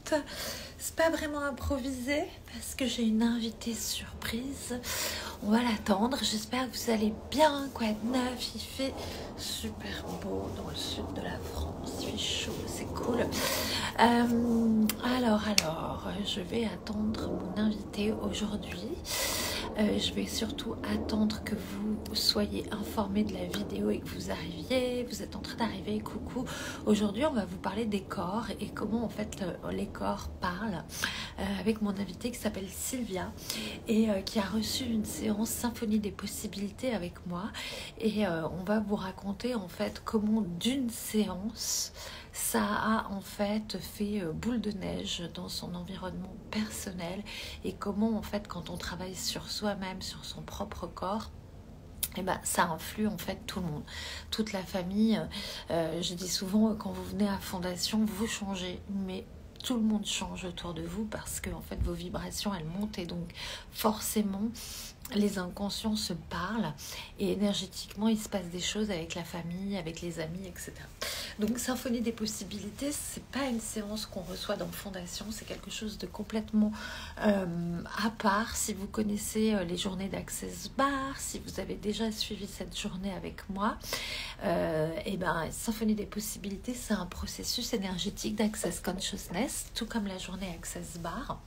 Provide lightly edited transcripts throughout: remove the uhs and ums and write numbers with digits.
écoute, c'est pas vraiment improvisé parce que j'ai une invitée surprise. On va l'attendre. J'espère que vous allez bien. Quoi de neuf? Il fait super beau dans le sud de la France. Il fait chaud, c'est cool. Alors, je vais attendre mon invité aujourd'hui. Je vais surtout attendre que vous soyez informés de la vidéo et que vous arriviez. Vous êtes en train d'arriver, coucou. Aujourd'hui, on va vous parler des corps et comment en fait les corps parlent avec mon invité qui s'appelle Sylvia et qui a reçu une séance Symphonie des possibilités avec moi. Et on va vous raconter en fait comment d'une séance ça a en fait fait boule de neige dans son environnement personnel et comment en fait quand on travaille sur soi-même, sur son propre corps, et ben, ça influe en fait tout le monde, toute la famille. Je dis souvent quand vous venez à Fondation, vous changez, mais tout le monde change autour de vous parce que en fait vos vibrations elles montent et donc forcément les inconscients se parlent et énergétiquement il se passe des choses avec la famille, avec les amis, etc. Donc Symphonie des possibilités, c'est pas une séance qu'on reçoit dans Fondation, c'est quelque chose de complètement à part. Si vous connaissez les journées d'Access Bar, si vous avez déjà suivi cette journée avec moi, et ben Symphonie des possibilités, c'est un processus énergétique d'Access Consciousness, tout comme la journée Access Bar.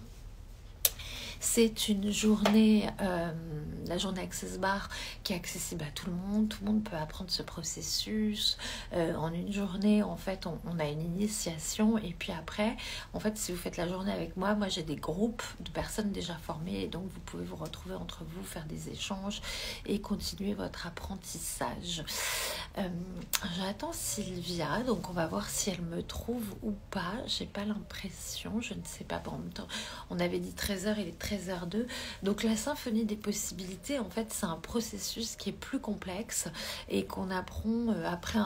C'est une journée, la journée Access Bar, qui est accessible à tout le monde. Tout le monde peut apprendre ce processus. En une journée, en fait, on a une initiation. Et puis après, en fait, si vous faites la journée avec moi, j'ai des groupes de personnes déjà formées. Et donc, vous pouvez vous retrouver entre vous, faire des échanges et continuer votre apprentissage. J'attends Sylvia. Donc, on va voir si elle me trouve ou pas. J'ai pas l'impression. Je ne sais pas. Bon, en même temps, on avait dit 13h, il est 13h02. Donc la symphonie des possibilités, en fait, c'est un processus qui est plus complexe et qu'on apprend après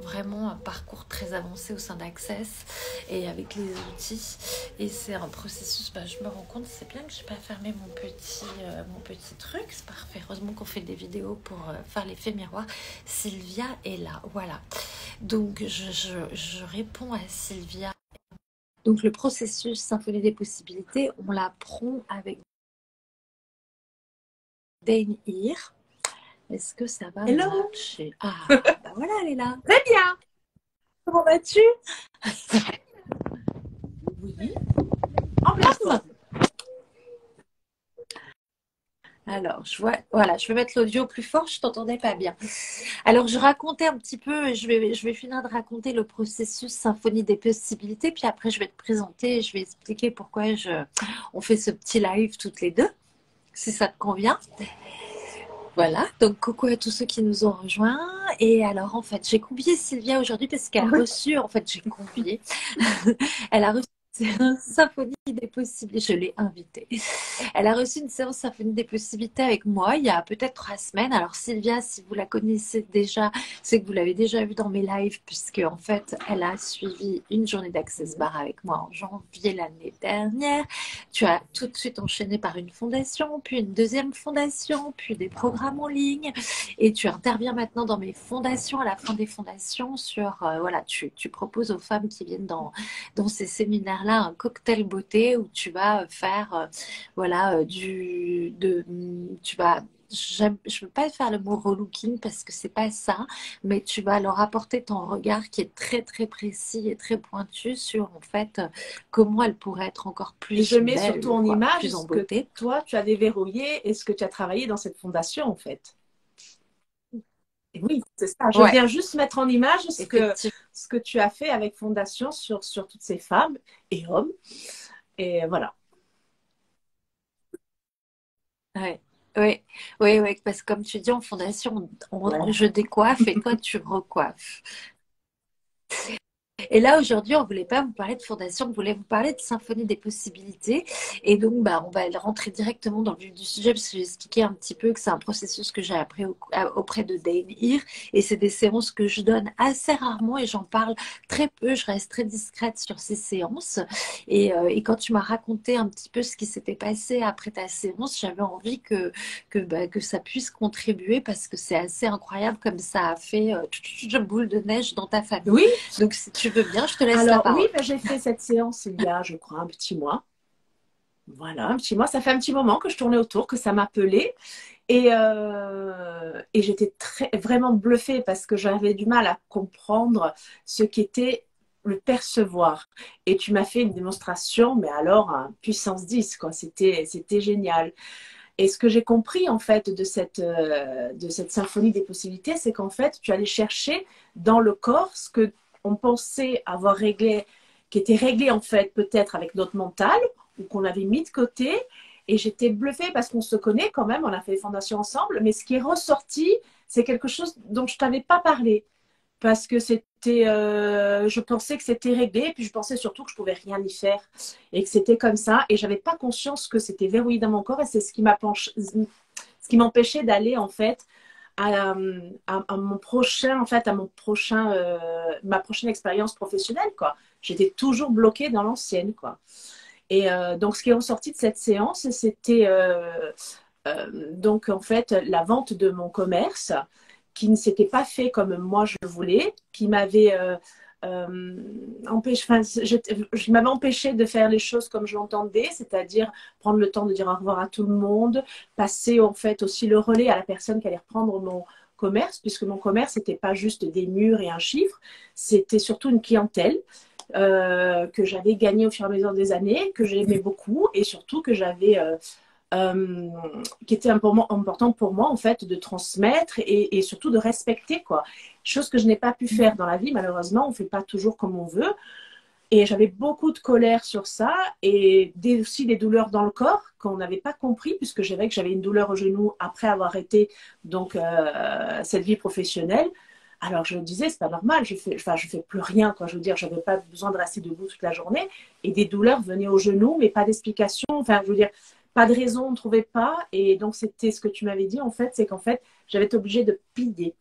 vraiment un parcours très avancé au sein d'Access et avec les outils. Et c'est un processus, je me rends compte, c'est bien que je n'ai pas fermé mon petit truc. C'est parfait. Heureusement qu'on fait des vidéos pour faire l'effet miroir. Sylvia est là, voilà. Donc je réponds à Sylvia. Donc le processus Symphonie des possibilités, on l'apprend avec Dane Ear. Est-ce que ça va marcher? Ah, voilà, elle est là. Très bien. Comment vas-tu? Oui. En pleine forme. Alors, je vais mettre l'audio plus fort, je t'entendais pas bien. Alors, je racontais un petit peu, je vais finir de raconter le processus Symphonie des possibilités, puis après, je vais te présenter et je vais expliquer pourquoi on fait ce petit live toutes les deux, si ça te convient. Voilà, donc coucou à tous ceux qui nous ont rejoints. Et alors, en fait, j'ai convié Sylvia aujourd'hui parce qu'elle a reçu, elle a reçu une symphonie des possibilités, je l'ai invitée. Elle a reçu une séance Symphonie des possibilités avec moi il y a peut-être 3 semaines. Alors Sylvia, si vous la connaissez déjà, c'est que vous l'avez déjà vue dans mes lives puisque en fait, elle a suivi une journée d'Access Bar avec moi en janvier l'année dernière. Tu as tout de suite enchaîné par une fondation, puis une deuxième fondation, puis des programmes en ligne et tu interviens maintenant dans mes fondations, à la fin des fondations sur, tu proposes aux femmes qui viennent dans ces séminaires-là un cocktail beauté où tu vas faire je ne veux pas faire le mot relooking parce que c'est pas ça, mais tu vas leur apporter ton regard qui est très très précis et très pointu sur en fait comment elle pourrait être encore plus je mets belle, surtout en image plus en ce beauté. que toi tu as déverrouillé et ce que tu as travaillé dans cette fondation en fait. Et oui, c'est ça. Je viens juste mettre en image ce que tu as fait avec Fondation sur toutes ces femmes et hommes. Et voilà. Oui, parce que comme tu dis en fondation, je décoiffe et toi tu recoiffes. Et là, aujourd'hui, on ne voulait pas vous parler de fondation, on voulait vous parler de Symphonie des possibilités. Et donc, on va rentrer directement dans le vif du sujet parce que j'ai expliqué un petit peu que c'est un processus que j'ai appris auprès de Dane Ear. Et c'est des séances que je donne assez rarement et j'en parle très peu. Je reste très discrète sur ces séances. Et quand tu m'as raconté un petit peu ce qui s'était passé après ta séance, j'avais envie que ça puisse contribuer parce que c'est assez incroyable comme ça a fait toute boule de neige dans ta famille. Oui. Donc, si tu veux veux bien, je te laisse la Alors, oui, parole. ben, j'ai fait cette séance il y a, je crois, un petit mois. Voilà, un petit mois. Ça fait un petit moment que je tournais autour, que ça m'appelait. Et j'étais vraiment bluffée parce que j'avais du mal à comprendre ce qu'était le percevoir. Et tu m'as fait une démonstration, mais alors, puissance 10, quoi. C'était génial. Et ce que j'ai compris, en fait, de cette symphonie des possibilités, c'est qu'en fait, tu allais chercher dans le corps ce que on pensait avoir réglé, qui était réglé, en fait, peut-être avec notre mental, ou qu'on avait mis de côté. Et j'étais bluffée parce qu'on se connaît quand même, on a fait les fondations ensemble, mais ce qui est ressorti, c'est quelque chose dont je ne t'avais pas parlé parce que je pensais que c'était réglé, et puis je pensais surtout que je pouvais rien y faire et que c'était comme ça, et j'avais pas conscience que c'était verrouillé dans mon corps, et c'est ce qui m'empêchait d'aller en fait à mon prochain, en fait, ma prochaine expérience professionnelle, quoi. J'étais toujours bloquée dans l'ancienne, quoi. Et donc, ce qui est ressorti de cette séance, c'était donc en fait la vente de mon commerce qui ne s'était pas fait comme moi je voulais, qui m'avait je m'avais empêché de faire les choses comme je l'entendais, c'est-à-dire prendre le temps de dire au revoir à tout le monde, passer en fait aussi le relais à la personne qui allait reprendre mon commerce, puisque mon commerce n'était pas juste des murs et un chiffre, c'était surtout une clientèle que j'avais gagnée au fur et à mesure des années, que j'aimais beaucoup et surtout que j'avais qui était important pour moi en fait de transmettre et surtout de respecter, quoi. Chose que je n'ai pas pu faire dans la vie, malheureusement, on ne fait pas toujours comme on veut. Et j'avais beaucoup de colère sur ça et aussi des douleurs dans le corps qu'on n'avait pas compris, puisque j'avais une douleur au genou après avoir arrêté donc cette vie professionnelle. Alors je me disais, c'est pas normal, je fais plus rien, quoi. Je veux dire, j'avais pas besoin de rester debout toute la journée, et des douleurs venaient au genou, mais pas d'explication. Enfin, je veux dire, pas de raison, on ne trouvait pas. Et donc c'était ce que tu m'avais dit en fait, c'est qu'en fait j'avais été obligée de plier.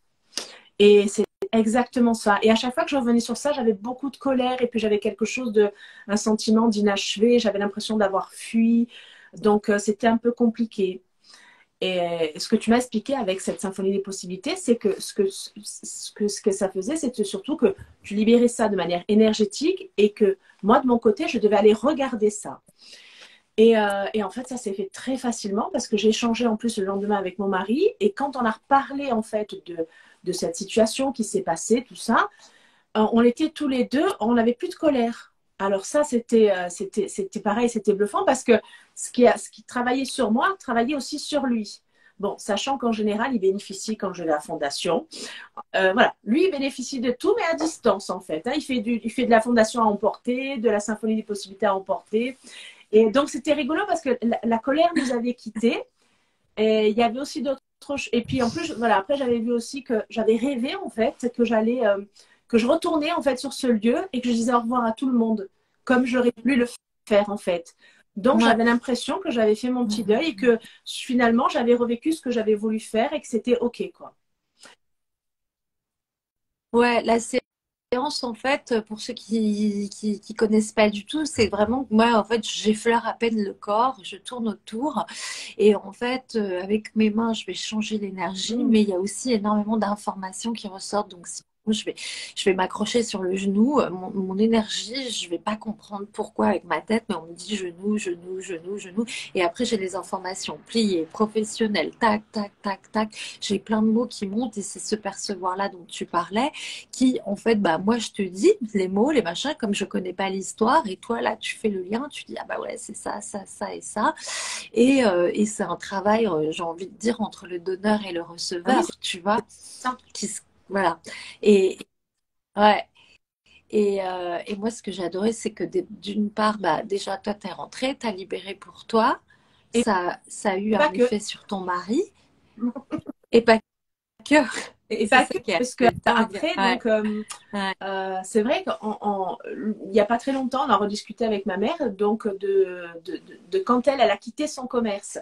Et c'est exactement ça. Et à chaque fois que je revenais sur ça, j'avais beaucoup de colère, et puis j'avais un sentiment d'inachevé. J'avais l'impression d'avoir fui. Donc c'était un peu compliqué. Et ce que tu m'as expliqué avec cette symphonie des possibilités, c'est que ce que ça faisait, c'était surtout que tu libérais ça de manière énergétique, et que moi, de mon côté, je devais aller regarder ça. Et en fait, ça s'est fait très facilement parce que j'ai échangé en plus le lendemain avec mon mari. Et quand on a reparlé en fait de cette situation qui s'est passée, tout ça, on était tous les deux, on n'avait plus de colère. Alors ça, c'était pareil, c'était bluffant parce que ce qui travaillait sur moi travaillait aussi sur lui. Bon, sachant qu'en général, il bénéficie quand je vais à la fondation. Voilà, lui, il bénéficie de tout, mais à distance en fait. Hein. Il fait de la fondation à emporter, de la symphonie des possibilités à emporter. Et donc, c'était rigolo parce que la colère nous avait quittés. Et il y avait aussi d'autres choses. Et puis, en plus, voilà, après, j'avais vu aussi que j'avais rêvé, en fait, que je retournais, en fait, sur ce lieu et que je disais au revoir à tout le monde, comme j'aurais voulu le faire, en fait. Donc, Ouais. j'avais l'impression que j'avais fait mon petit deuil et que finalement, j'avais revécu ce que j'avais voulu faire et que c'était OK, quoi. Ouais, la séance, en fait, pour ceux qui connaissent pas du tout, c'est vraiment que moi, en fait, j'effleure à peine le corps, je tourne autour et en fait, avec mes mains, je vais changer l'énergie, Mmh. mais il y a aussi énormément d'informations qui ressortent. Donc, si je vais m'accrocher sur le genou, mon énergie, je vais pas comprendre pourquoi avec ma tête, mais on me dit genou, genou, genou, genou. Et après, j'ai les informations pliées, professionnelles, tac, tac, tac, tac. J'ai plein de mots qui montent et c'est ce percevoir-là dont tu parlais qui, en fait, bah, moi, je te dis les mots, les machins, comme je connais pas l'histoire, et toi, là, tu fais le lien, tu dis, ah bah ouais, c'est ça, ça, ça et ça. Et c'est un travail, j'ai envie de dire, entre le donneur et le Ah oui, receveur, c'est tu vois, ça. voilà. Et, ouais. Et moi, ce que j'ai adoré, c'est que d'une part, bah, déjà, toi, t'es rentrée, t'as libéré pour toi. Et Ça a eu un pas que. effet sur ton mari. Et pas que. Et C'est pas ça que, qui est parce que dingue. après, Ouais, donc, ouais. c'est vrai il n'y a pas très longtemps, on a rediscuté avec ma mère donc de quand elle a quitté son commerce.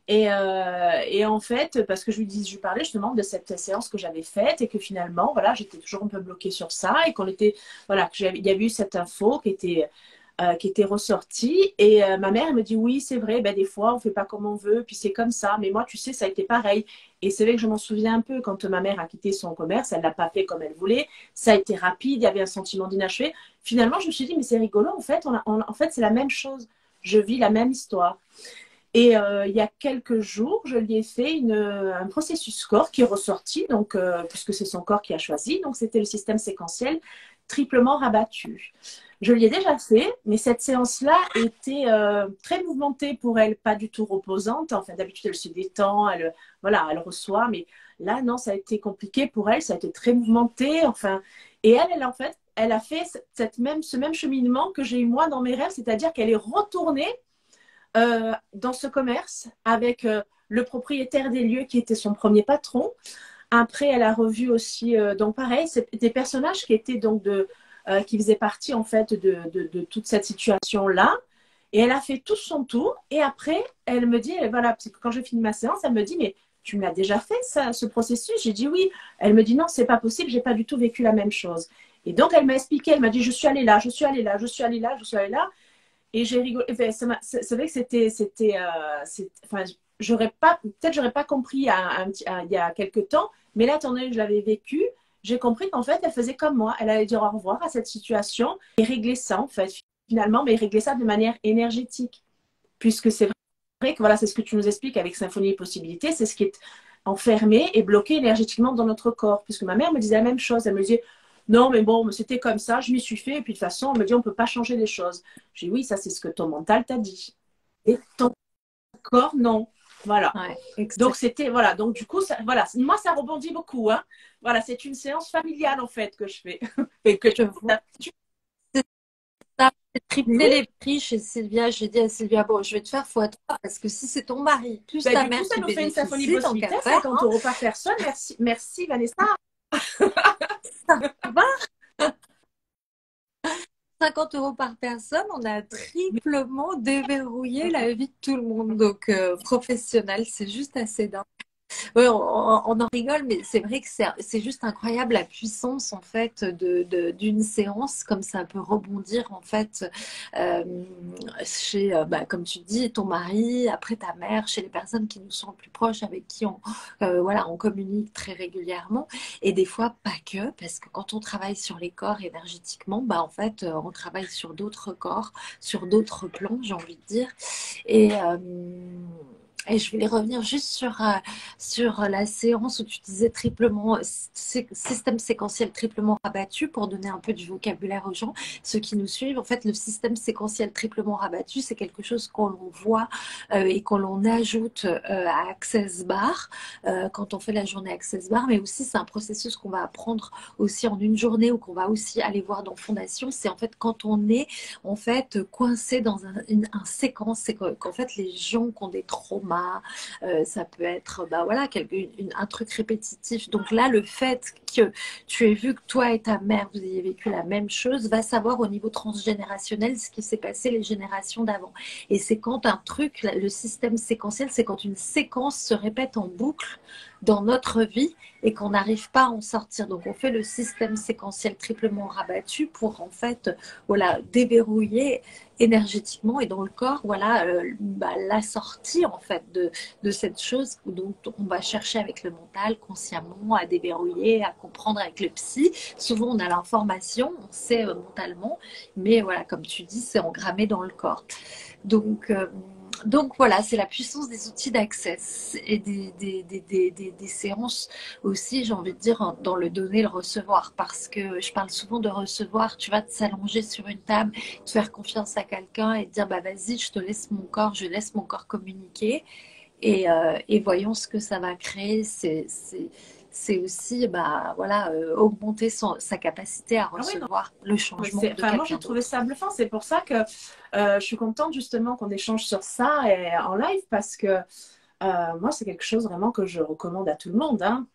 Et en fait, parce que je lui parlais justement de cette séance que j'avais faite et que finalement, voilà, j'étais toujours un peu bloquée sur ça et qu'on était, voilà, il y avait eu cette info qui était qui était ressorti. Et ma mère, elle me dit, oui, c'est vrai, ben, des fois, on fait pas comme on veut, puis c'est comme ça. Mais moi, tu sais, ça a été pareil. Et c'est vrai que je m'en souviens un peu quand ma mère a quitté son commerce, elle l'a pas fait comme elle voulait. Ça a été rapide, il y avait un sentiment d'inachevé. Finalement, je me suis dit, mais c'est rigolo, en fait, en fait, c'est la même chose. Je vis la même histoire. Et il y a quelques jours, je lui ai fait un processus corps qui est ressorti, donc, puisque c'est son corps qui a choisi. Donc, c'était le système séquentiel triplement rabattu. Je l'ai déjà fait, mais cette séance-là était très mouvementée pour elle, pas du tout reposante. Enfin, d'habitude, elle se détend, voilà, elle reçoit, mais là, non, ça a été compliqué pour elle, ça a été très mouvementé. Enfin, et en fait, elle a fait ce même cheminement que j'ai eu moi dans mes rêves, c'est-à-dire qu'elle est retournée dans ce commerce avec le propriétaire des lieux qui était son premier patron. Après, elle a revu aussi, donc pareil, c'est des personnages qui étaient donc qui faisaient partie en fait de toute cette situation-là. Et elle a fait tout son tour. Et après, elle me dit, voilà, parce que quand j'ai fini ma séance, elle me dit, mais tu me l'as déjà fait ça, ce processus? J'ai dit oui. Elle me dit non, c'est pas possible, j'ai pas du tout vécu la même chose. Et donc elle m'a expliqué, elle m'a dit, je suis allée là, je suis allée là, je suis allée là, je suis allée là. Et j'ai rigolé. Enfin, c'est vrai que enfin, peut-être j'aurais pas compris il y a quelques temps, mais là, étant donné que je l'avais vécu, j'ai compris qu'en fait, elle faisait comme moi. Elle allait dire au revoir à cette situation et régler ça, en fait, finalement, mais régler ça de manière énergétique. Puisque c'est vrai que voilà, c'est ce que tu nous expliques avec Symphonie et Possibilités, c'est ce qui est enfermé et bloqué énergétiquement dans notre corps. Puisque ma mère me disait la même chose. Elle me disait, non, mais bon, c'était comme ça, je m'y suis fait. Et puis de toute façon, on me dit, on ne peut pas changer les choses. J'ai dit, oui, ça, c'est ce que ton mental t'a dit. Et ton corps, non. Voilà. Ouais, donc, c'était, voilà. Donc, du coup, ça, voilà. Moi, ça rebondit beaucoup. Hein. Voilà, c'est une séance familiale, en fait, que je fais. Et que je vois. Ça, j'ai triplé les prix chez Sylvia. J'ai dit à Sylvia, bon, je vais te faire x3 parce que si c'est ton mari plus ta du mère coup, ça qui nous fait une symphonie bénéficie, tant qu'à possibilité, faire, 50 euros par personne. Merci, merci Vanessa. ça va. 50 euros par personne, on a triplement déverrouillé la vie de tout le monde. Donc, professionnel, c'est juste assez dingue. Ouais, on en rigole, mais c'est vrai que c'est juste incroyable la puissance en fait d'une séance, comme ça peut rebondir en fait euh, chez, bah, comme tu dis, ton mari, après ta mère, chez les personnes qui nous sont plus proches, avec qui voilà, on communique très régulièrement, et des fois pas que, parce que quand on travaille sur les corps énergétiquement, bah en fait, on travaille sur d'autres corps, sur d'autres plans, j'ai envie de dire, et et je voulais revenir juste sur la séance où tu disais triplement, système séquentiel triplement rabattu pour donner un peu du vocabulaire aux gens, ceux qui nous suivent. En fait, le système séquentiel triplement rabattu, c'est quelque chose qu'on voit et qu'on l'on ajoute à Access Bar quand on fait la journée Access Bar, mais aussi c'est un processus qu'on va apprendre aussi en une journée ou qu'on va aussi aller voir dans Fondation. C'est en fait quand on est en fait coincé dans un séquence, c'est qu'en fait les gens qui ont des traumas, ça peut être bah voilà un truc répétitif. Donc là, le fait que tu aies vu que toi et ta mère vous ayez vécu la même chose, va savoir au niveau transgénérationnel ce qui s'est passé les générations d'avant. Et c'est quand un truc, le système séquentiel, c'est quand une séquence se répète en boucle dans notre vie et qu'on n'arrive pas à en sortir. Donc on fait le système séquentiel triplement rabattu pour en fait voilà déverrouiller énergétiquement et dans le corps voilà bah, la sortie en fait de cette chose dont on va chercher avec le mental consciemment à déverrouiller, à comprendre avec le psy. Souvent on a l'information, on sait mentalement, mais voilà comme tu dis c'est engrammé dans le corps. Donc voilà, c'est la puissance des outils d'access et des séances aussi, j'ai envie de dire, dans le donner, le recevoir. Parce que je parle souvent de recevoir, tu vas te s'allonger sur une table, te faire confiance à quelqu'un et te dire, bah vas-y, je te laisse mon corps, je laisse mon corps communiquer. Et voyons ce que ça va créer. C'est aussi bah, voilà, augmenter sa capacité à recevoir le changement de quelqu'un moi, j'ai trouvé ça bluffant. C'est pour ça que je suis contente justement qu'on échange sur ça en live parce que moi, c'est quelque chose vraiment que je recommande à tout le monde. Hein.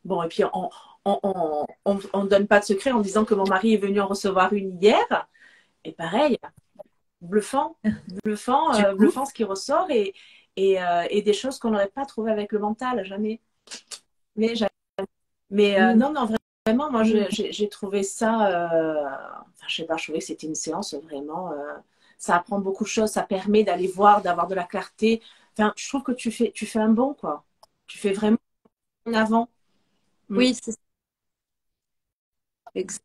Bon, et puis on ne donne pas de secret en disant que mon mari est venu en recevoir une hier. Et pareil, bluffant, bluffant ce qui ressort et des choses qu'on n'aurait pas trouvées avec le mental, jamais. Mais non, non, vraiment, moi, j'ai trouvé ça enfin, je sais pas, je trouvais que c'était une séance vraiment, ça apprend beaucoup de choses, ça permet d'aller voir, d'avoir de la clarté. Enfin, je trouve que tu fais un bon, quoi. Tu fais vraiment en avant. Mm. Oui, c'est exactement.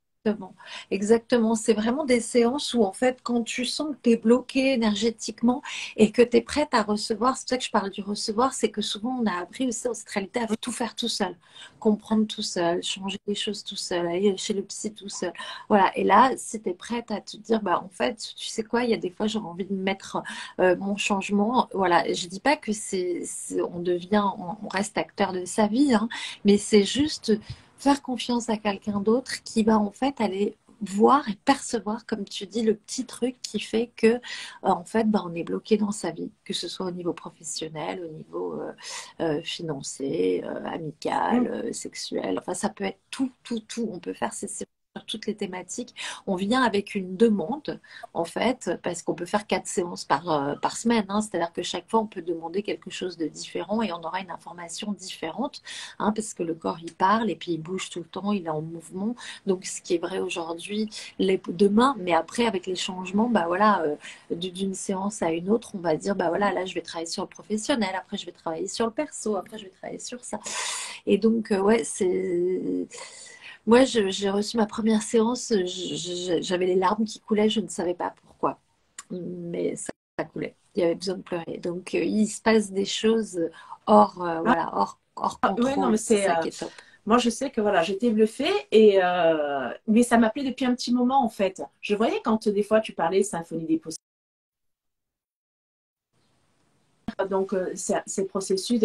Exactement. C'est vraiment des séances où, en fait, quand tu sens que tu es bloqué énergétiquement et que tu es prête à recevoir, c'est pour ça que je parle du recevoir, c'est que souvent on a appris aussi en cette réalité à tout faire tout seul, comprendre tout seul, changer les choses tout seul, aller chez le psy tout seul. Voilà. Et là, si tu es prête à te dire, bah, en fait, tu sais quoi, il y a des fois, j'aurais envie de mettre mon changement. Voilà. Je dis pas que on devient, on reste acteur de sa vie, hein, mais c'est juste faire confiance à quelqu'un d'autre qui va en fait aller voir et percevoir, comme tu dis, le petit truc qui fait que en fait bah, on est bloqué dans sa vie, que ce soit au niveau professionnel, au niveau financier, amical, Mm. sexuel, enfin ça peut être tout, on peut faire sur toutes les thématiques. On vient avec une demande, en fait, parce qu'on peut faire 4 séances par semaine, hein, c'est-à-dire que chaque fois on peut demander quelque chose de différent et on aura une information différente, hein, parce que le corps il parle et puis il bouge tout le temps, il est en mouvement. Donc ce qui est vrai aujourd'hui, demain, mais après avec les changements, bah voilà, d'une séance à une autre, on va dire bah voilà, là je vais travailler sur le professionnel, après je vais travailler sur le perso, après je vais travailler sur ça. Et donc ouais, c'est moi j'ai reçu ma première séance, j'avais les larmes qui coulaient, je ne savais pas pourquoi, mais ça coulait. Il y avait besoin de pleurer. Donc il se passe des choses hors voilà, hors Ouais, non, mais contrôle. C'est c'est. ça qui est top. Moi, je sais que voilà, j'étais bluffée mais ça m'appelait depuis un petit moment en fait. Je voyais quand des fois tu parlais symphonie des possibles, donc c'est le processus.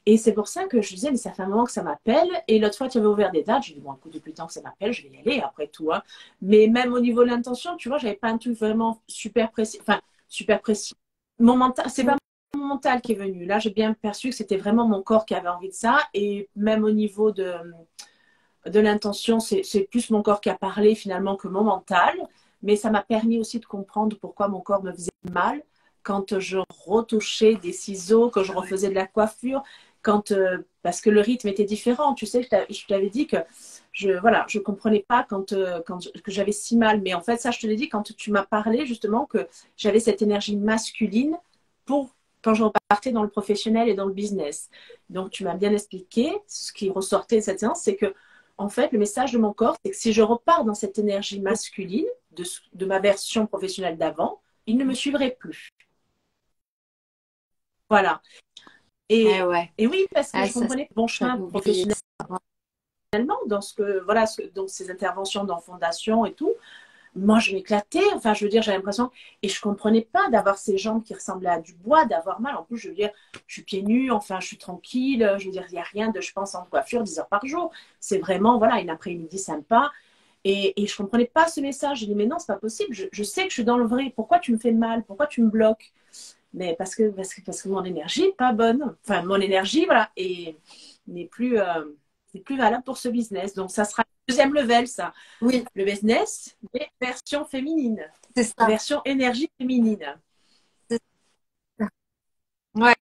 Et c'est pour ça que je disais, mais ça fait un moment que ça m'appelle. Et l'autre fois, tu avais ouvert des dates. J'ai dit, bon, écoute, depuis le temps que ça m'appelle, je vais y aller après tout, hein. Mais même au niveau de l'intention, tu vois, j'avais pas un truc vraiment super précis. Enfin, super précis. Mon mental, c'est pas mon mental qui est venu. Là, j'ai bien perçu que c'était vraiment mon corps qui avait envie de ça. Et même au niveau de l'intention, c'est plus mon corps qui a parlé finalement que mon mental. Mais ça m'a permis aussi de comprendre pourquoi mon corps me faisait mal quand je retouchais des ciseaux, quand je refaisais de la coiffure, parce que le rythme était différent. Tu sais, je t'avais dit que je comprenais pas que j'avais si mal. Mais en fait, ça, je te l'ai dit quand tu m'as parlé justement que j'avais cette énergie masculine pour quand je repartais dans le professionnel et dans le business. Donc, tu m'as bien expliqué ce qui ressortait de cette séance, c'est que en fait, le message de mon corps, c'est que si je repars dans cette énergie masculine de ma version professionnelle d'avant, il ne me suivrait plus. Voilà. Eh Et, ouais. et oui, parce que Ah, je comprenais le bon chemin j'avais oublié professionnellement ça. dans voilà, donc ces interventions dans fondation et tout. Moi, je m'éclatais. Enfin, je veux dire, j'ai l'impression. Et je comprenais pas d'avoir ces jambes qui ressemblaient à du bois, d'avoir mal. En plus, je veux dire, je suis pieds nus, enfin, je suis tranquille. Je veux dire, il n'y a rien de, je pense, en coiffure 10 heures par jour. C'est vraiment, voilà, une après-midi sympa. Et je ne comprenais pas ce message. Je dis, mais non, c'est pas possible. Je sais que je suis dans le vrai. Pourquoi tu me fais mal? Pourquoi tu me bloques? Mais parce que mon énergie n'est pas bonne. Enfin, mon énergie, voilà, et n'est plus, n'est plus valable pour ce business. Donc, ça sera le deuxième level, ça. Oui, Le business, mais version féminine. c'est ça. Version énergie féminine. C'est ça. Ouais.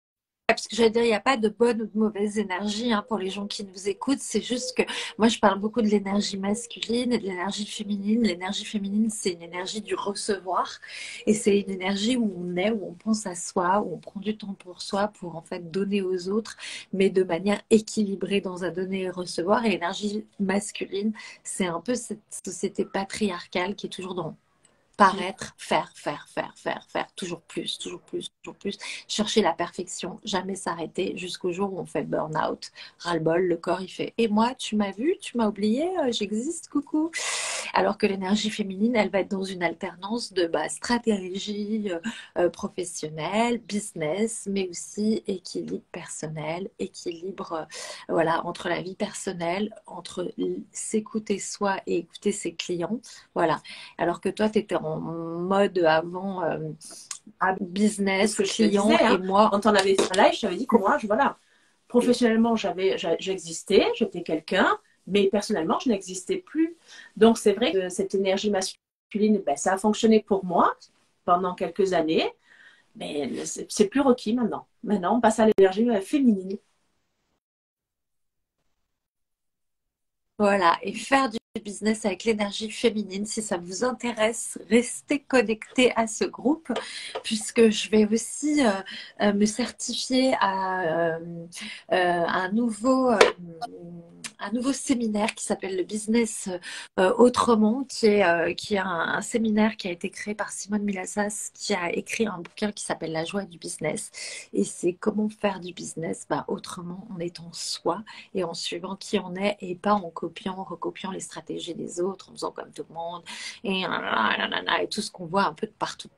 Parce que j'allais dire, il n'y a pas de bonne ou de mauvaise énergie, hein, pour les gens qui nous écoutent. C'est juste que moi, je parle beaucoup de l'énergie masculine et de l'énergie féminine. L'énergie féminine, c'est une énergie du recevoir. Et c'est une énergie où on est, où on pense à soi, où on prend du temps pour soi, pour en fait donner aux autres, mais de manière équilibrée dans un donner et recevoir. Et l'énergie masculine, c'est un peu cette société patriarcale qui est toujours dans paraître, faire, toujours plus, toujours plus, toujours plus, chercher la perfection, jamais s'arrêter jusqu'au jour où on fait burn-out, ras-le-bol, le corps il fait et moi tu m'as vu, tu m'as oublié, j'existe, coucou. Alors que l'énergie féminine, elle va être dans une alternance de stratégie professionnelle, business, mais aussi équilibre personnel, équilibre voilà, entre la vie personnelle, entre s'écouter soi et écouter ses clients. Voilà. Alors que toi, tu étais en mode avant Ah, c'est ce business, que je te client disais, et hein. moi. Quand on avait fait un live, je t'avais dit que moi, voilà, professionnellement, j'existais, j'étais quelqu'un, mais personnellement, je n'existais plus. Donc, c'est vrai que cette énergie masculine, ben, ça a fonctionné pour moi pendant quelques années, mais c'est plus requis maintenant. Maintenant, on passe à l'énergie féminine. Voilà. Et faire du business avec l'énergie féminine. Si ça vous intéresse, restez connectés à ce groupe puisque je vais aussi me certifier à un nouveau séminaire qui s'appelle le Business Autrement, qui est un séminaire qui a été créé par Simone Milasas, qui a écrit un bouquin qui s'appelle La joie du business. Et c'est comment faire du business autrement, en étant soi et en suivant qui on est et pas en recopiant les stratégies des autres, en faisant comme tout le monde et tout ce qu'on voit un peu de partout.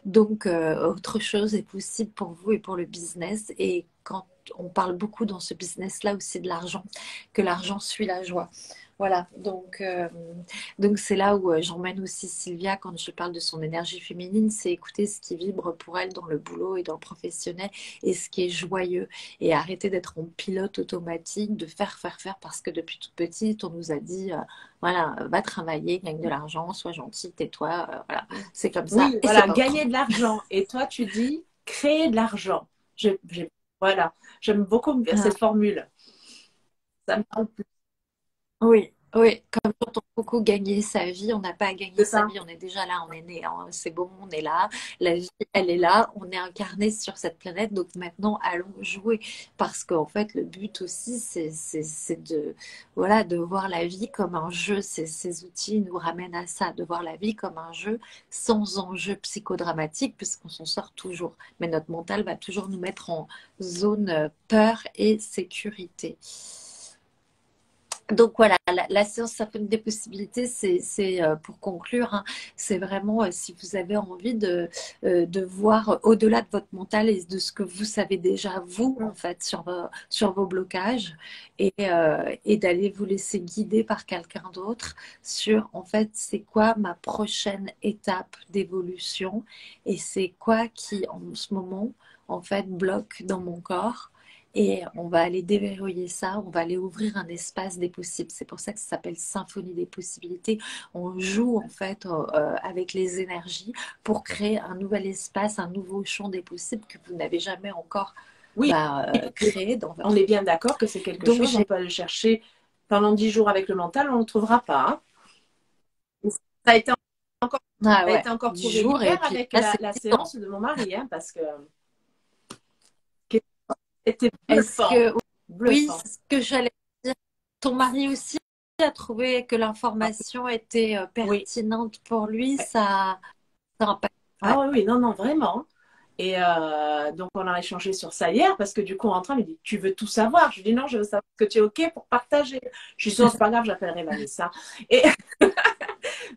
Donc, autre chose est possible pour vous et pour le business. Et quand on parle beaucoup dans ce business-là aussi de l'argent, que l'argent suit la joie. Voilà, donc c'est là où j'emmène aussi Sylvia quand je parle de son énergie féminine, c'est écouter ce qui vibre pour elle dans le boulot et dans le professionnel et ce qui est joyeux et arrêter d'être en pilote automatique, de faire parce que depuis toute petite on nous a dit voilà, va travailler, gagne de l'argent, sois gentil, tais-toi, voilà, c'est comme ça. Oui, et voilà, gagner de l'argent. Et toi tu dis créer de l'argent. Voilà, j'aime beaucoup cette formule. Ça me parle plus. Oui, oui, comme quand on a beaucoup gagné sa vie, on n'a pas à gagner C'est sa ça. vie, on est déjà là, on est né, hein, c'est bon, on est là, la vie, elle est là, on est incarné sur cette planète, donc maintenant allons jouer, parce qu'en fait le but aussi c'est de, voilà, de voir la vie comme un jeu, ces outils nous ramènent à ça, de voir la vie comme un jeu sans enjeu psychodramatique, puisqu'on s'en sort toujours, mais notre mental va toujours nous mettre en zone peur et sécurité. Donc voilà, la séance Symphonie des possibilités, c'est pour conclure, hein, c'est vraiment si vous avez envie de voir au-delà de votre mental et de ce que vous savez déjà, vous, en fait, sur vos blocages et d'aller vous laisser guider par quelqu'un d'autre sur, en fait, c'est quoi ma prochaine étape d'évolution et c'est quoi qui, en ce moment, en fait, bloque dans mon corps. Et on va aller déverrouiller ça, on va aller ouvrir un espace des possibles. C'est pour ça que ça s'appelle Symphonie des possibilités. On joue en fait avec les énergies pour créer un nouvel espace, un nouveau champ des possibles que vous n'avez jamais encore Oui, créé dans votre on est vie. bien d'accord que c'est quelque Donc chose, on peut aller chercher pendant 10 jours avec le mental, on ne le trouvera pas. Hein. Ça a été encore, ah ça a ouais, été encore 10 prouvé jours et hier puis avec là c'est la 10 ans. séance de mon mari, hein, parce que c'était Est-ce bluffant. que oui, Bluffant. c'est ce que j'allais dire. Ton mari aussi a trouvé que l'information était Oui. pertinente pour lui, ça impacte. Ah oui, oui, non, non, vraiment. Et donc, on a échangé sur ça hier parce que du coup, en rentrant, il me dit, tu veux tout savoir? Je lui dis, non, je veux savoir que tu es OK pour partager. Je suis sûre, c'est pas grave, j'appellerai Vanessa. Et,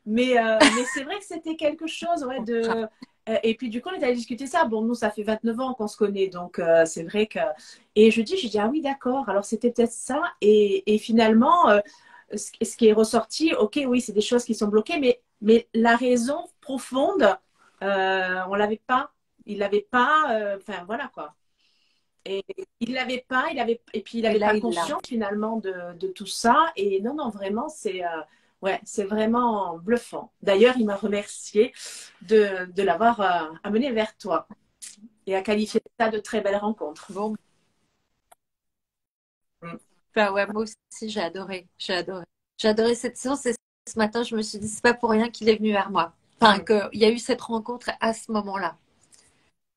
mais c'est vrai que c'était quelque chose, ouais, de. Et puis, du coup, on est allé discuter ça. Bon, nous, ça fait 29 ans qu'on se connaît. Donc, c'est vrai que. Et je dis, ah oui, d'accord. Alors, c'était peut-être ça. Et finalement, ce qui est ressorti, OK, oui, c'est des choses qui sont bloquées. Mais la raison profonde, on l'avait pas. Il l'avait pas. Enfin, voilà, quoi. Et il l'avait pas, et puis il Et n'avait là, pas il l'a. conscience finalement de tout ça. Et non, non, vraiment, ouais, c'est vraiment bluffant. D'ailleurs, il m'a remercié de l'avoir amené vers toi et a qualifié ça de très belle rencontre. Bon, Mm. bah ouais, moi aussi, j'ai adoré. J'ai adoré. J'ai adoré cette séance et ce matin, je me suis dit, c'est pas pour rien qu'il est venu vers moi. Enfin, Mm. qu'il y a eu cette rencontre à ce moment-là.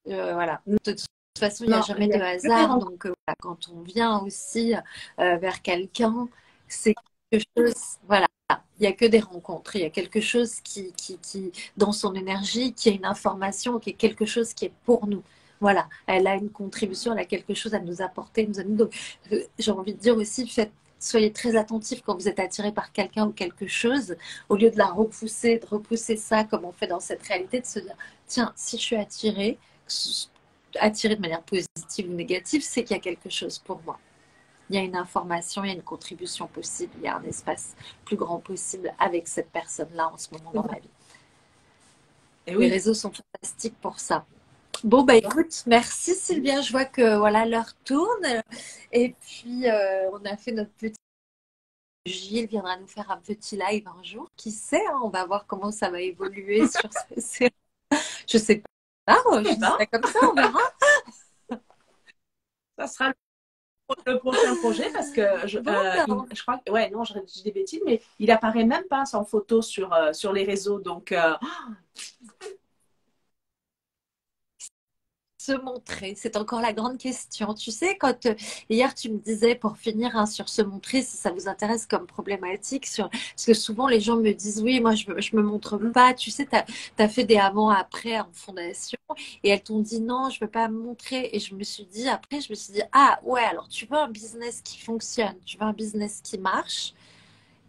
Voilà. De toute façon, il n'y a Non, il jamais n'y de a que des hasard. rencontres. Donc, voilà, quand on vient aussi vers quelqu'un, c'est quelque chose, voilà. Il n'y a que des rencontres. Il y a quelque chose dans son énergie, qui a une information, qui est quelque chose qui est pour nous. Voilà. Elle a une contribution, elle a quelque chose à nous apporter, nous amener. Donc, j'ai envie de dire aussi, soyez très attentifs quand vous êtes attiré par quelqu'un ou quelque chose, au lieu de la repousser, de repousser ça comme on fait dans cette réalité, de se dire, tiens, si je suis attiré de manière positive ou négative, c'est qu'il y a quelque chose pour moi. Il y a une information, il y a une contribution possible, il y a un espace plus grand possible avec cette personne-là en ce moment dans ma vie. Et Les oui. réseaux sont fantastiques pour ça. Bon, bah écoute, merci Sylvia. Je vois que voilà, l'heure tourne. Et puis, on a fait notre petit. Gilles viendra nous faire un petit live un jour. Qui sait, hein, on va voir comment ça va évoluer sur ce. Je sais pas, je dis ça comme ça, on verra. Ça sera le prochain projet parce que Bon, je crois que, ouais, non, je dis des bêtises, mais il apparaît même pas sans photo sur les réseaux. Donc, se montrer, c'est encore la grande question. Tu sais, quand hier tu me disais pour finir hein, sur se montrer, si ça vous intéresse comme problématique, parce que souvent les gens me disent oui, moi je me montre pas. Tu sais, tu as fait des avant-après en fondation et elles t'ont dit non, je veux pas me montrer. Et je me suis dit, après, je me suis dit, ah ouais, alors tu veux un business qui fonctionne, tu veux un business qui marche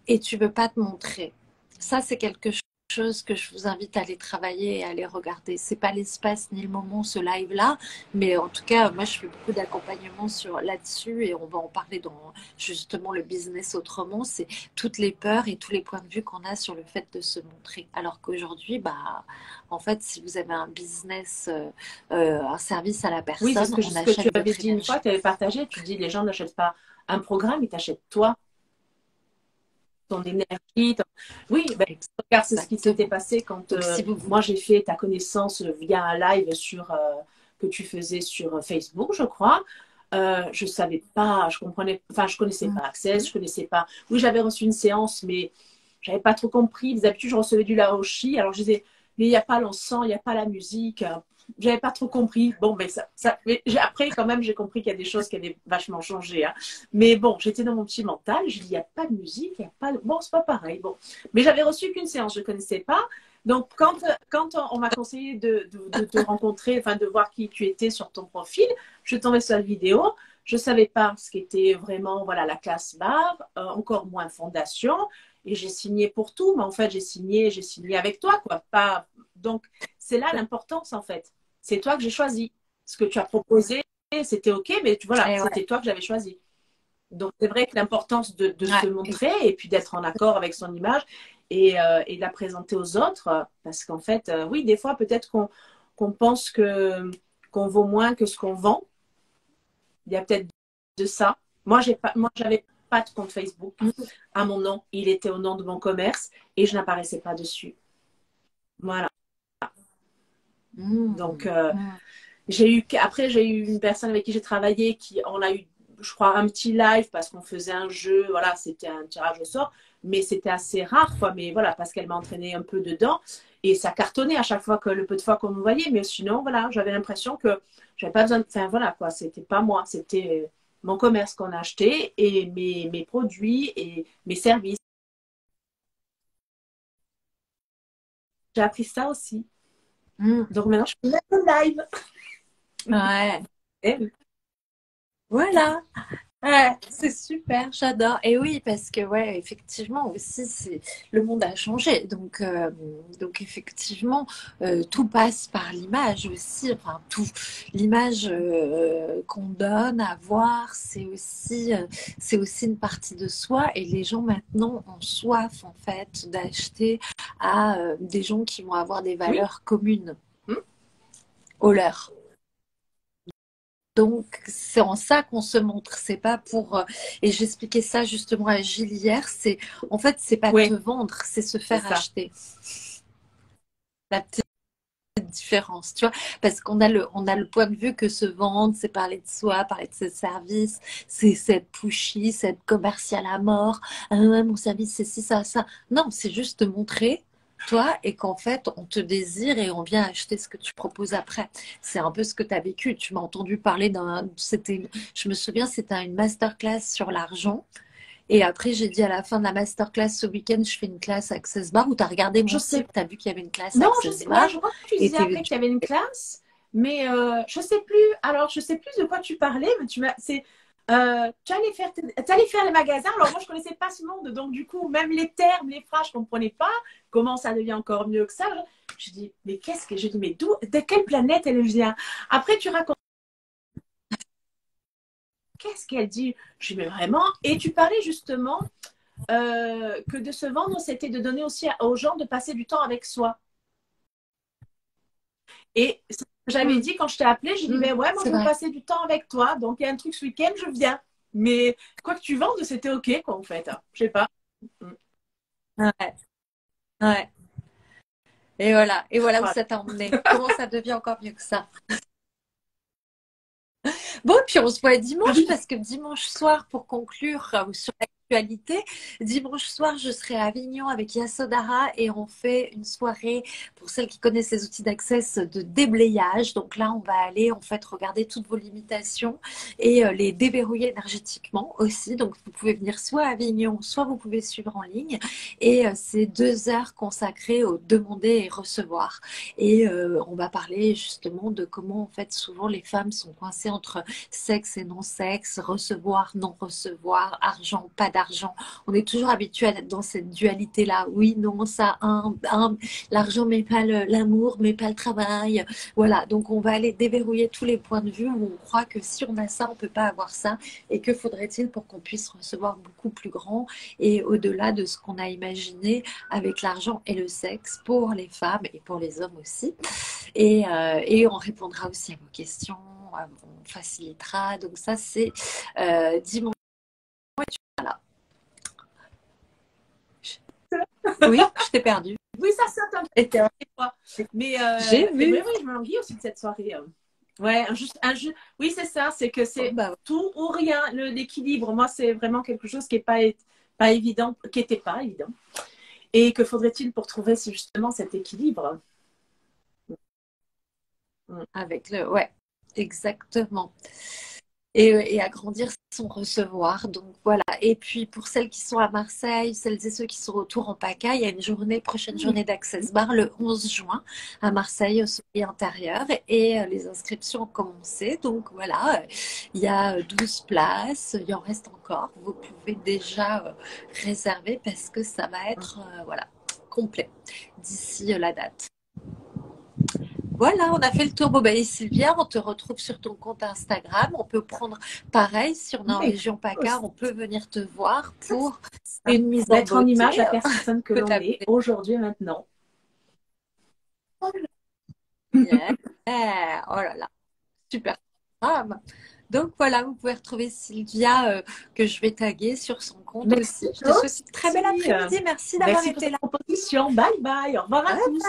et tu veux pas te montrer. Ça, c'est quelque chose que je vous invite à aller travailler et à aller regarder. C'est pas l'espace ni le moment, ce live-là, mais en tout cas, moi, je fais beaucoup d'accompagnement là-dessus et on va en parler dans justement le business autrement. C'est toutes les peurs et tous les points de vue qu'on a sur le fait de se montrer. Alors qu'aujourd'hui, bah, en fait, si vous avez un business, un service à la oui, c'est personne, ce on que tu achète avais votre dit une fois, énergie. tu avais partagé. Tu dis les gens n'achètent pas un programme, ils t'achètent toi, ton énergie. Oui, ben, regarde, c'est ce qui s'était Exactement. passé quand Donc, si vous moi j'ai fait ta connaissance via un live que tu faisais sur Facebook, je crois. Je savais pas, je comprenais, enfin, je connaissais pas Access, je connaissais pas. Oui, j'avais reçu une séance, mais j'avais pas trop compris. D'habitude, je recevais du Laoshi, alors je disais, mais il n'y a pas l'encens, il n'y a pas la musique. J'avais pas trop compris. Bon, mais mais après, quand même, j'ai compris qu'il y a des choses qui avaient vachement changé. Hein. Mais bon, j'étais dans mon petit mental. Je dis, il n'y a pas de musique, il n'y a pas de... Bon, c'est pas pareil. Bon. Mais j'avais reçu qu'une séance, je ne connaissais pas. Donc, quand on m'a conseillé de te rencontrer, enfin, de voir qui tu étais sur ton profil, je tombais sur la vidéo. Je ne savais pas ce qu'était vraiment voilà, la classe barre, encore moins fondation. Et j'ai signé pour tout, mais en fait, j'ai signé avec toi, quoi. Pas... Donc, c'est là l'importance, en fait. C'est toi que j'ai choisi. Ce que tu as proposé, c'était OK, mais voilà, ouais. c'était toi que j'avais choisi. Donc, c'est vrai que l'importance de se Ouais. montrer et puis d'être en accord avec son image et de la présenter aux autres, parce qu'en fait, oui, des fois, peut-être qu'on pense qu'on vaut moins que ce qu'on vend. Il y a peut-être de ça. Moi, j'avais pas de compte Facebook à mon nom. Il était au nom de mon commerce et je n'apparaissais pas dessus. Voilà. Donc, après, j'ai eu une personne avec qui j'ai travaillé on a eu, je crois, un petit live parce qu'on faisait un jeu. Voilà, c'était un tirage au sort, mais c'était assez rare, quoi. Mais voilà, parce qu'elle m'a entraîné un peu dedans et ça cartonnait à chaque fois que le peu de fois qu'on me voyait. Mais sinon, voilà, j'avais l'impression que j'avais pas besoin de. Enfin, voilà, quoi. C'était pas moi, c'était mon commerce qu'on a acheté et mes produits et mes services. J'ai appris ça aussi. Donc maintenant, je fais le live. Ouais. Et Voilà. Ouais, c'est super, j'adore. Et oui, parce que ouais, effectivement aussi, c'est le monde a changé. Donc effectivement, tout passe par l'image aussi. Enfin, tout. L'image qu'on donne à voir, c'est aussi une partie de soi. Et les gens maintenant ont soif en fait d'acheter à des gens qui vont avoir des oui. valeurs communes aux leurs. Donc, c'est en ça qu'on se montre. C'est pas pour. Et j'expliquais ça justement à Gilles hier. En fait, c'est pas te Oui, vendre, c'est se c'est faire ça. acheter. La petite différence, tu vois. Parce qu'on a le point de vue que se vendre, c'est parler de soi, parler de ses services, c'est être pushy, c'est être commercial à mort. Ah ouais, mon service, c'est ci, ça, ça. Non, c'est juste te montrer toi et qu'en fait on te désire et on vient acheter ce que tu proposes après. C'est un peu ce que tu as vécu. Tu m'as entendu parler je me souviens, c'était une masterclass sur l'argent. Et après, j'ai dit à la fin de la masterclass ce week-end, je fais une classe Access Bar où tu as regardé Je mon sais. site, tu as vu qu'il y avait une classe Non, je Access sais. Ouais, Bar. je crois que tu Et disais après qu'il y avait une classe, mais je sais plus. Alors, je sais plus de quoi tu parlais, mais tu allais faire les magasins. Alors moi, je connaissais pas ce monde, donc du coup, même les termes, les phrases, je comprenais pas. Comment ça devient encore mieux que ça? Je dis, mais qu'est-ce que je dis, mais de quelle planète elle vient? Après, tu racontes. Qu'est-ce qu'elle dit? Je dis, mais vraiment? Et tu parlais justement que de se vendre, c'était de donner aussi aux gens de passer du temps avec soi. Et j'avais dit, quand je t'ai appelé, j'ai dit, ben ouais, moi c'est je veux vrai. passer du temps avec toi. Donc il y a un truc ce week-end, je viens. Mais quoi que tu vendes, c'était OK, quoi, en fait. Je sais pas. Ouais, ouais. Et voilà où Voilà. ça t'a emmené. Comment ça devient encore mieux que ça? Bon, puis on se voit dimanche parce que dimanche soir, pour conclure sur l'actualité, dimanche soir, je serai à Avignon avec Yasodhara et on fait une soirée pour celles qui connaissent les outils d'access de déblayage. Donc là, on va aller en fait regarder toutes vos limitations et les déverrouiller énergétiquement aussi. Donc vous pouvez venir soit à Avignon, soit vous pouvez suivre en ligne. Et c'est 2 heures consacrées au demander et recevoir. Et on va parler justement de comment en fait souvent les femmes sont coincées entre sexe et non-sexe, recevoir, non recevoir, argent, pas d'argent. On est toujours habitué à être dans cette dualité-là. Oui, non, ça, l'argent mais pas l'amour, mais pas le travail. Voilà, donc on va aller déverrouiller tous les points de vue où on croit que si on a ça, on peut pas avoir ça. Et que faudrait-il pour qu'on puisse recevoir beaucoup plus grand et au-delà de ce qu'on a imaginé avec l'argent et le sexe pour les femmes et pour les hommes aussi. Et on répondra aussi à vos questions, on facilitera. Donc ça, c'est dimanche. Voilà. Oui, je t'ai perdu. Oui, ça t'inquiète. Mais j'ai vu. Oui, je m'ennuie aussi de cette soirée. Ouais, un jeu. Oui, c'est ça. C'est que c'est tout ou rien, l'équilibre. Moi, c'est vraiment quelque chose qui est pas évident, qui n'était pas évident. Et que faudrait-il pour trouver justement cet équilibre? Avec ouais, exactement. Et agrandir son recevoir. Donc voilà. Et puis pour celles qui sont à Marseille, celles et ceux qui sont autour en PACA, il y a une prochaine journée d'Access Bar le 11 juin à Marseille au Soleil Intérieur. Et les inscriptions ont commencé. Donc voilà, il y a 12 places. Il en reste encore. Vous pouvez déjà réserver parce que ça va être voilà, complet d'ici la date. Voilà, on a fait le tour. Bon, ben, Sylvia, on te retrouve sur ton compte Instagram. On peut prendre pareil, si on est en région PACA, on peut venir te voir pour une mise en mettre en image la personne que l'on est aujourd'hui et maintenant. Yeah. Oh là là, super. Donc voilà, vous pouvez retrouver Sylvia que je vais taguer sur son compte aussi. Je te souhaite une très belle après-midi. Merci d'avoir été là. Merci pour cette proposition. Bye bye. Au revoir à tous.